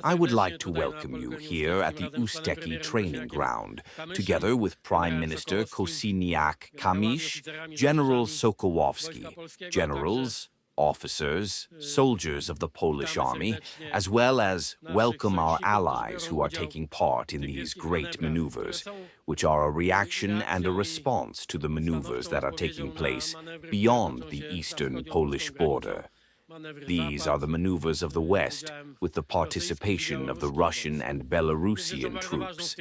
I would like to welcome you here at the Usteki training ground, together with Prime Minister Kosiniak-Kamysz, General Sokołowski, generals, officers, soldiers of the Polish army, as well as welcome our allies who are taking part in these great maneuvers, which are a reaction and a response to the maneuvers that are taking place beyond the eastern Polish border. These are the maneuvers of the West, with the participation of the Russian and Belarusian troops.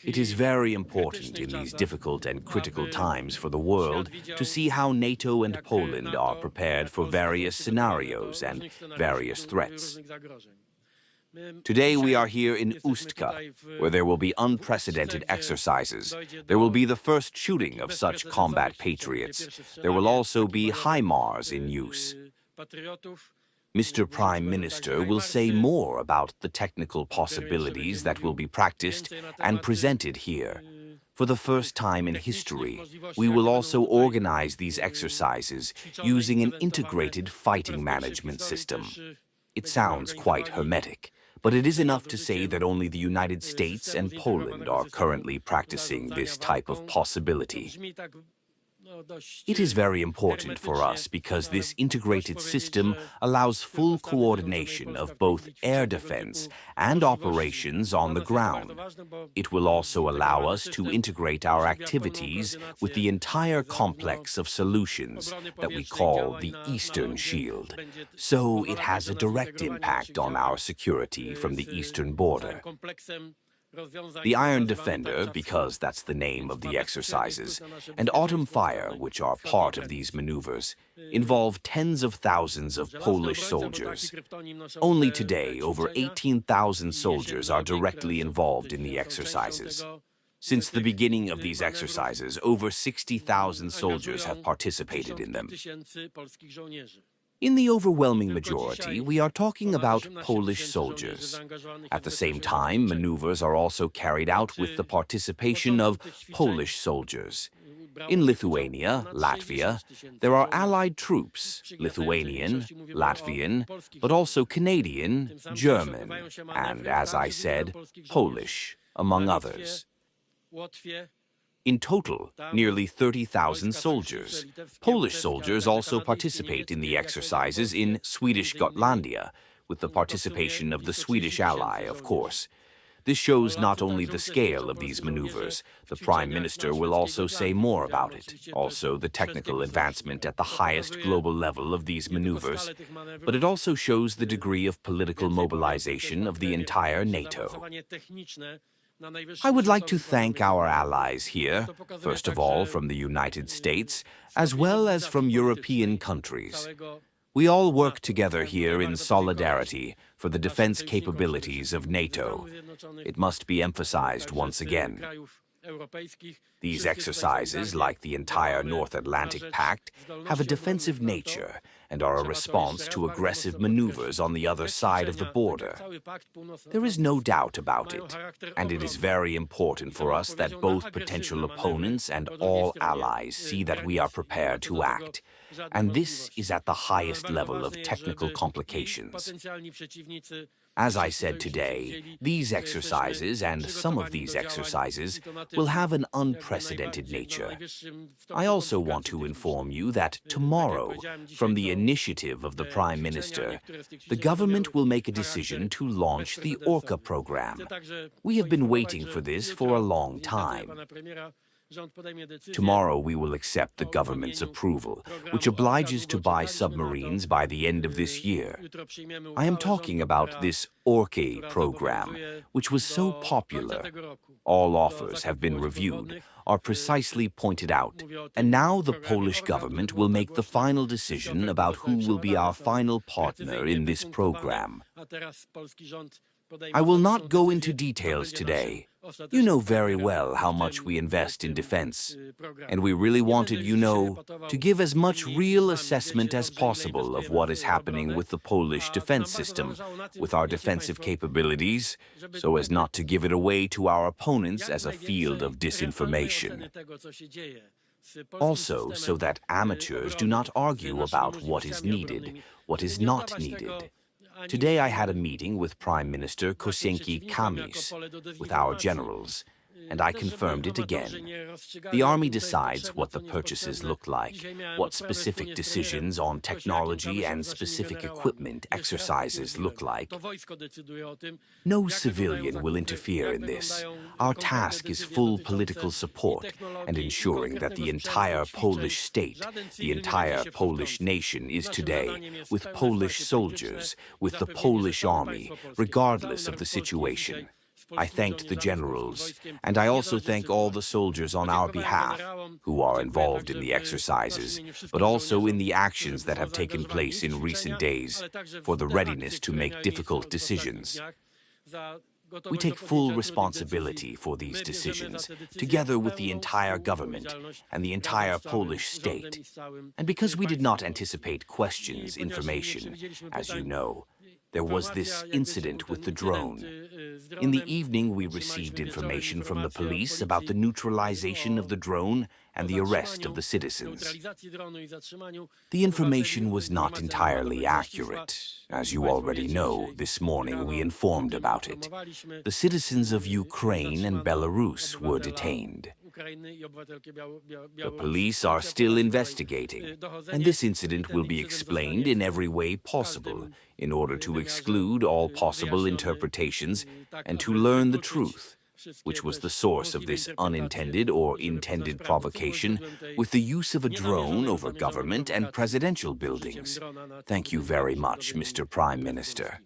It is very important in these difficult and critical times for the world to see how NATO and Poland are prepared for various scenarios and various threats. Today we are here in Ustka, where there will be unprecedented exercises. There will be the first shooting of such combat patriots. There will also be HIMARS in use. Mr. Prime Minister will say more about the technical possibilities that will be practiced and presented here. For the first time in history, we will also organize these exercises using an integrated fighting management system. It sounds quite hermetic, but it is enough to say that only the United States and Poland are currently practicing this type of possibility. It is very important for us because this integrated system allows full coordination of both air defense and operations on the ground. It will also allow us to integrate our activities with the entire complex of solutions that we call the Eastern Shield. So it has a direct impact on our security from the eastern border. The Iron Defender, because that's the name of the exercises, and Autumn Fire, which are part of these maneuvers, involve tens of thousands of Polish soldiers. Only today, over 18,000 soldiers are directly involved in the exercises. Since the beginning of these exercises, over 60,000 soldiers have participated in them. In the overwhelming majority, we are talking about Polish soldiers. At the same time, maneuvers are also carried out with the participation of Polish soldiers. In Lithuania, Latvia, there are allied troops, Lithuanian, Latvian, but also Canadian, German, and, as I said, Polish, among others. In total, nearly 30,000 soldiers. Polish soldiers also participate in the exercises in Swedish Gotlandia, with the participation of the Swedish ally, of course. This shows not only the scale of these maneuvers, the Prime Minister will also say more about it, also the technical advancement at the highest global level of these maneuvers, but it also shows the degree of political mobilization of the entire NATO. I would like to thank our allies here, first of all from the United States, as well as from European countries. We all work together here in solidarity for the defense capabilities of NATO. It must be emphasized once again. These exercises, like the entire North Atlantic Pact, have a defensive nature and are a response to aggressive maneuvers on the other side of the border. There is no doubt about it, and it is very important for us that both potential opponents and all allies see that we are prepared to act, and this is at the highest level of technical complications. As I said today, these exercises and some of these exercises will have an unprecedented nature. I also want to inform you that tomorrow, from the initiative of the Prime Minister, the government will make a decision to launch the Orca program. We have been waiting for this for a long time. Tomorrow we will accept the government's approval, which obliges to buy submarines by the end of this year. I am talking about this Orca program, which was so popular. All offers have been reviewed, are precisely pointed out, and now the Polish government will make the final decision about who will be our final partner in this program. I will not go into details today. You know very well how much we invest in defense, and we really wanted, to give as much real assessment as possible of what is happening with the Polish defense system, with our defensive capabilities, so as not to give it away to our opponents as a field of disinformation. Also, so that amateurs do not argue about what is needed, what is not needed. Today I had a meeting with Prime Minister Kamysz with our generals, and I confirmed it again. The Army decides what the purchases look like, what specific decisions on technology and specific equipment exercises look like. No civilian will interfere in this. Our task is full political support and ensuring that the entire Polish state, the entire Polish nation is today with Polish soldiers, with the Polish army, regardless of the situation. I thanked the generals, and I also thank all the soldiers on our behalf who are involved in the exercises, but also in the actions that have taken place in recent days for the readiness to make difficult decisions. We take full responsibility for these decisions, together with the entire government and the entire Polish state. And because we did not anticipate questions, information, as you know, there was this incident with the drone. In the evening, we received information from the police about the neutralization of the drone and the arrest of the citizens. The information was not entirely accurate. As you already know, this morning we informed about it. The citizens of Ukraine and Belarus were detained. The police are still investigating, and this incident will be explained in every way possible in order to exclude all possible interpretations and to learn the truth, which was the source of this unintended or intended provocation with the use of a drone over government and presidential buildings. Thank you very much, Mr. Prime Minister.